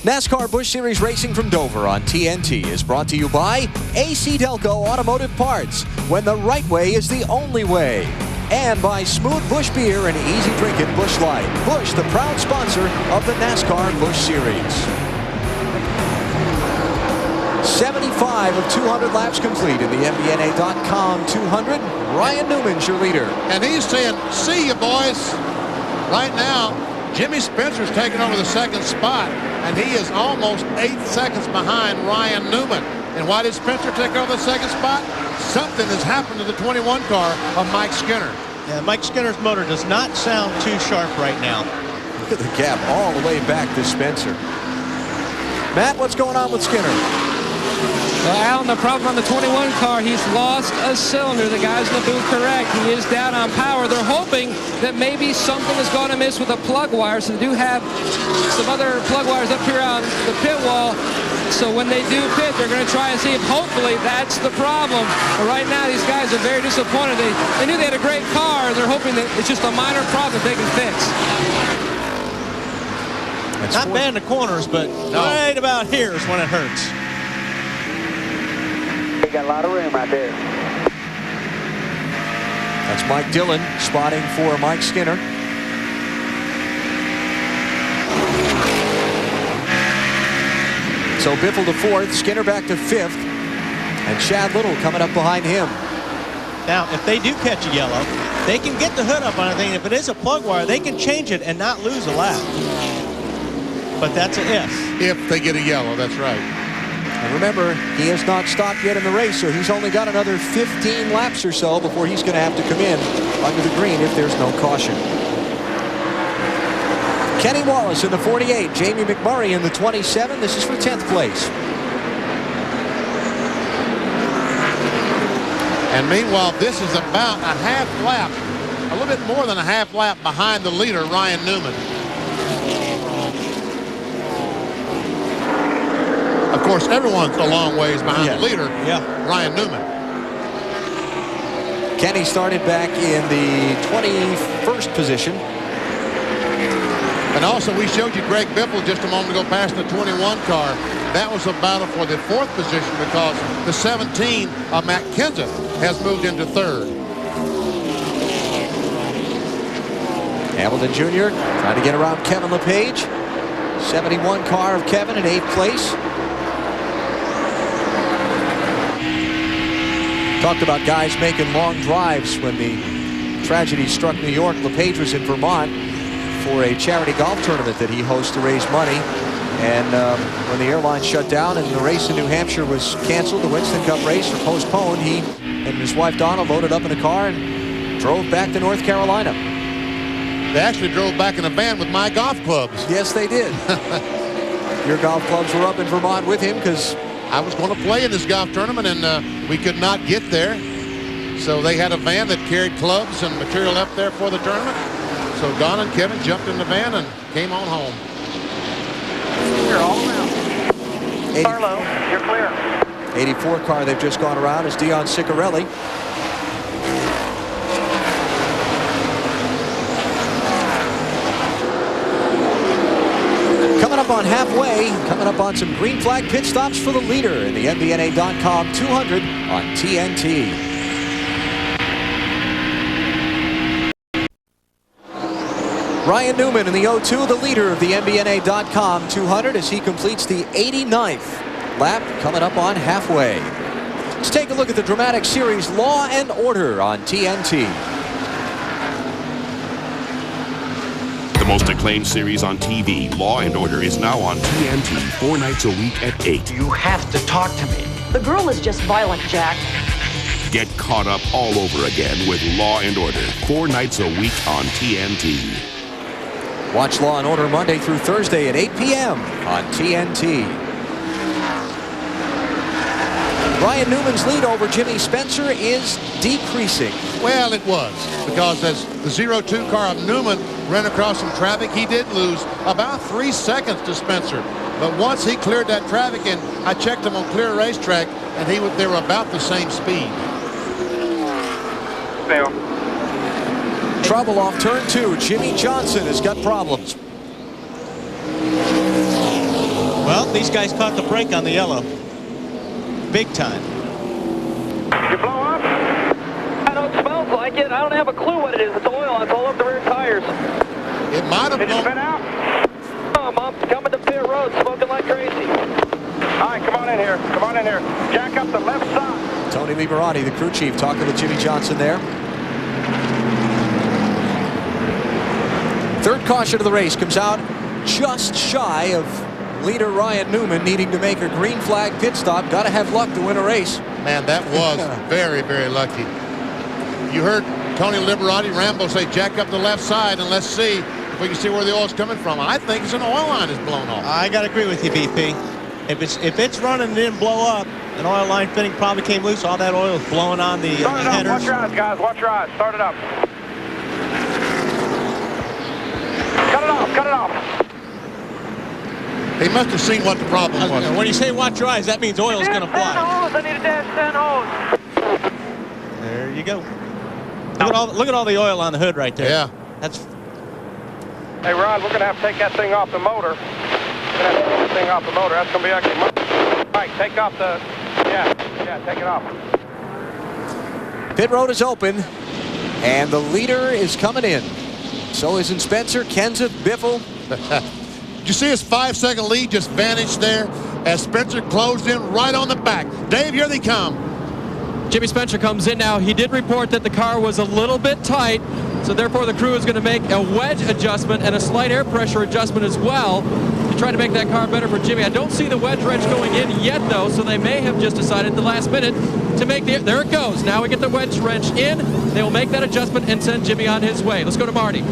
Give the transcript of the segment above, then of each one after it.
NASCAR Busch Series Racing from Dover on TNT is brought to you by AC Delco Automotive Parts, when the right way is the only way. And by Smooth Busch Beer and easy drinking Busch Light. Busch, the proud sponsor of the NASCAR Busch Series. 75 of 200 laps complete in the MBNA.com 200. Ryan Newman's your leader. And he's saying, see you, boys. Right now, Jimmy Spencer's taking over the second spot, and he is almost 8 seconds behind Ryan Newman. And why did Spencer take over the second spot? Something has happened to the 21 car of Mike Skinner. Yeah, Mike Skinner's motor does not sound too sharp right now. Look at the gap all the way back to Spencer. Matt, what's going on with Skinner? Well, Alan, the problem on the 21 car, he's lost a cylinder. The guys in the booth correct. He is down on power. They're hoping that maybe something is going to miss with the plug wires. So they do have some other plug wires up here on the pit wall. So when they do pit, they're going to try and see if hopefully that's the problem. But right now, these guys are very disappointed. They knew they had a great car. They're hoping that it's just a minor problem they can fix. Not bad in the corners, but right about here is when it hurts. We got a lot of room out there. That's Mike Dillon spotting for Mike Skinner. So Biffle to fourth, Skinner back to fifth, and Chad Little coming up behind him. Now, if they do catch a yellow, they can get the hood up on a thing. If it is a plug wire, they can change it and not lose a lap. But that's a if. If they get a yellow, that's right. And remember, he has not stopped yet in the race, so he's only got another 15 laps or so before he's going to have to come in under the green if there's no caution. Kenny Wallace in the 48, Jamie McMurray in the 27. This is for 10th place. And meanwhile, this is about a half lap, a little bit more than a half lap behind the leader, Ryan Newman. Of course, everyone's a long ways behind the leader, Ryan Newman. Kenny started back in the 21st position. And also, we showed you Greg Biffle just a moment ago past the 21 car. That was a battle for the fourth position because the 17 of Matt Kenseth has moved into third. Hamilton Jr. trying to get around Kevin LePage. 71 car of Kevin in 8th place. Talked about guys making long drives when the tragedy struck New York. LePage was in Vermont for a charity golf tournament that he hosts to raise money. And when the airline shut down and the race in New Hampshire was canceled, the Winston Cup race, or postponed, he and his wife Donna loaded up in a car and drove back to North Carolina. They actually drove back in a van with my golf clubs. Yes, they did. Your golf clubs were up in Vermont with him because I was going to play in this golf tournament, and we could not get there. So they had a van that carried clubs and material up there for the tournament. So Don and Kevin jumped in the van and came on home. You're all around. Carlo, you're clear. 84 car they've just gone around is Dion Ciccarelli. Coming up on halfway, coming up on some green flag pit stops for the leader in the MBNA.com 200 on TNT. Ryan Newman in the 02, the leader of the MBNA.com 200 as he completes the 89th lap, coming up on halfway. Let's take a look at the dramatic series Law and Order on TNT. The most acclaimed series on TV, Law and Order, is now on TNT 4 nights a week at 8. You have to talk to me. The girl is just violent, Jack. Get caught up all over again with Law and Order 4 nights a week on TNT. Watch Law and Order Monday through Thursday at 8 p.m. on TNT. Ryan Newman's lead over Jimmy Spencer is decreasing. Well, it was, because as the 02 car of Newman ran across some traffic, he did lose about 3 seconds to Spencer. But once he cleared that traffic, and I checked him on Clear Racetrack, and they were about the same speed. Fail. Trouble off turn 2. Jimmy Johnson has got problems. These guys caught the brake on the yellow. Big time. You blow up? I know it smells like it. I don't have a clue what it is. It's oil. It's all over the rear tires. It might have Did you blown. spin out? I'm coming to pit road, smoking like crazy. All right, come on in here. Come on in here. Jack up the left side. Tony Liberati, the crew chief, talking with Jimmy Johnson there. Third caution of the race comes out just shy of leader Ryan Newman needing to make a green flag pit stop. Got to have luck to win a race. Man, that was very, very lucky. You heard Tony Liberati, Rambo say jack up the left side, and let's see if we can see where the oil's coming from. I think it's an oil line is blown off. I got to agree with you, BP. If it's running and didn't blow up, an oil line fitting probably came loose. All that oil is blowing on the Start it up. headers. Watch your eyes, guys. Watch your eyes. Start it up. Cut it off. Cut it off. He must have seen what the problem was. When you say watch your eyes, that means oil's going to fly. I need a dash 10 hose. There you go. Look at all the oil on the hood right there. Yeah. That's. Hey, Ron, we're going to have to take that thing off the motor. We're going to have to take the thing off the motor. That's going to be actually all right, take off the... Yeah, take it off. Pit road is open, and the leader is coming in. So is Spencer, Kenseth, Biffle. Did you see his 5-second lead just vanished there as Spencer closed in right on the back? Dave, here they come. Jimmy Spencer comes in now. He did report that the car was a little bit tight, so therefore the crew is going to make a wedge adjustment and a slight air pressure adjustment as well to try to make that car better for Jimmy. I don't see the wedge wrench going in yet, though, so they may have just decided at the last minute to make the... There it goes. Now we get the wedge wrench in. They will make that adjustment and send Jimmy on his way. Let's go to Marty.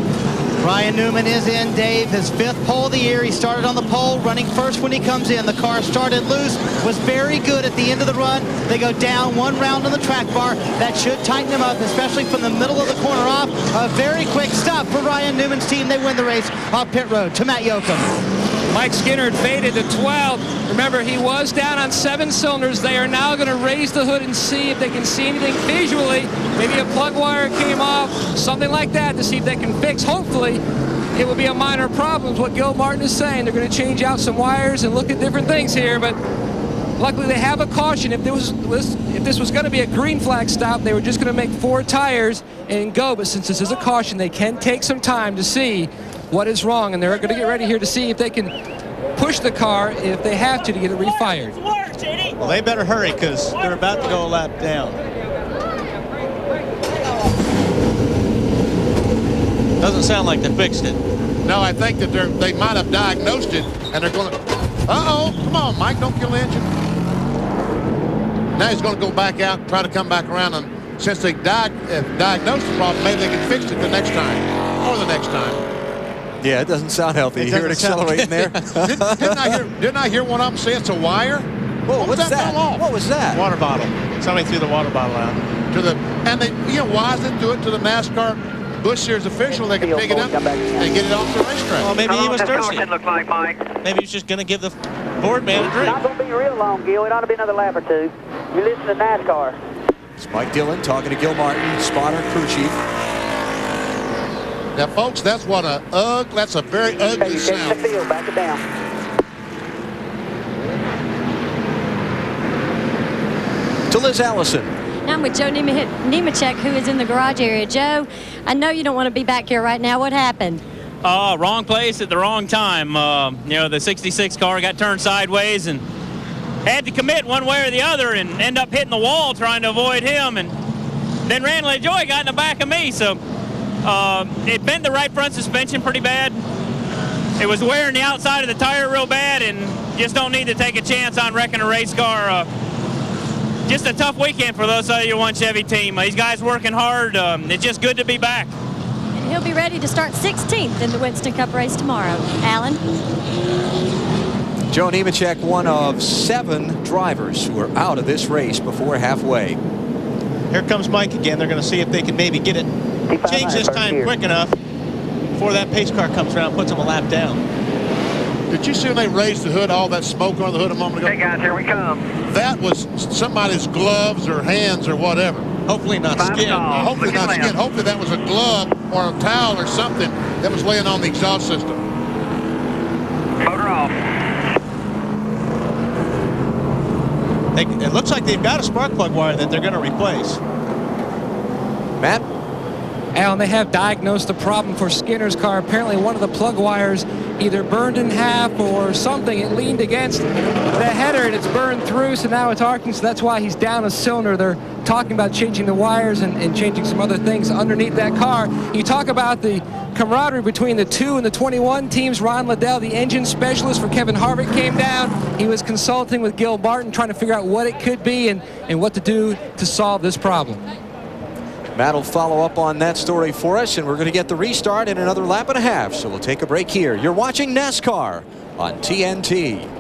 Ryan Newman is in, Dave, his 5th pole of the year. He started on the pole, running first when he comes in. The car started loose, was very good at the end of the run. They go down 1 round on the track bar. That should tighten him up, especially from the middle of the corner off. A very quick stop for Ryan Newman's team. They win the race off pit road. To Matt Yoakum. Mike Skinner faded to 12. Remember, he was down on 7 cylinders. They are now going to raise the hood and see if they can see anything visually. Maybe a plug wire came off, something like that, to see if they can fix. Hopefully, it will be a minor problem, is what Gil Martin is saying. They're going to change out some wires and look at different things here, but luckily they have a caution. If this was going to be a green flag stop, they were just going to make 4 tires and go, but since this is a caution, they can take some time to see what is wrong, and they're going to get ready here to see if they can push the car if they have to get it refired. Well, they better hurry because they're about to go a lap down. Doesn't sound like they fixed it. No, I think that they might have diagnosed it, and they're going to... Uh-oh, come on, Mike, don't kill the engine. Now he's going to go back out and try to come back around, and since they diagnosed the problem, maybe they can fix it the next time, or the next time. Yeah, it doesn't sound healthy. You hear it accelerating there? Didn't I hear one of them say it's a wire? Whoa, what's that? What was that? Water bottle. Somebody threw the water bottle out. And they, why does it do it to the NASCAR Busch Series official? They can pick it up and get it off the racetrack. Well, maybe he was thirsty. Look like, Mike? Maybe he's just going to give the board man a drink. Not going to be real long, Gil. It ought to be another lap or 2. You listen to NASCAR. It's Mike Dillon talking to Gil Martin, spotter, crew chief. Now, folks, that's a very ugly sound. The field, back it down. To Liz Allison. I'm with Joe Nemechek, who is in the garage area. Joe, I know you don't want to be back here right now. What happened? Wrong place at the wrong time. The 66 car got turned sideways and had to commit one way or the other and end up hitting the wall trying to avoid him. And then Randy Joy got in the back of me. So it bent the right front suspension pretty bad. It was wearing the outside of the tire real bad, and just don't need to take a chance on wrecking a race car. Just a tough weekend for those of you one Chevy team. These guys working hard. It's just good to be back. And he'll be ready to start 16th in the Winston Cup race tomorrow. Alan? Joe Nemechek, one of 7 drivers who are out of this race before halfway. Here comes Mike again. They're going to see if they can maybe get it changed this time quick enough before that pace car comes around and puts them a lap down. Did you see when they raised the hood, all that smoke on the hood a moment ago? Hey, guys, here we come. That was somebody's gloves or hands or whatever. Hopefully not skin. Hopefully not skin. Hopefully that was a glove or a towel or something that was laying on the exhaust system. Motor off. It looks like they've got a spark plug wire that they're going to replace. Matt? Alan, they have diagnosed the problem for Skinner's car. Apparently one of the plug wires either burned in half or something. It leaned against the header and it's burned through, so now it's arcing, so that's why he's down a cylinder. They're talking about changing the wires and changing some other things underneath that car. You talk about the camaraderie between the 2 and the 21 teams. Ron Liddell, the engine specialist for Kevin Harvick, came down. He was consulting with Gil Barton, trying to figure out what it could be and what to do to solve this problem. Matt will follow up on that story for us, and we're going to get the restart in another lap and a half. So we'll take a break here. You're watching NASCAR on TNT.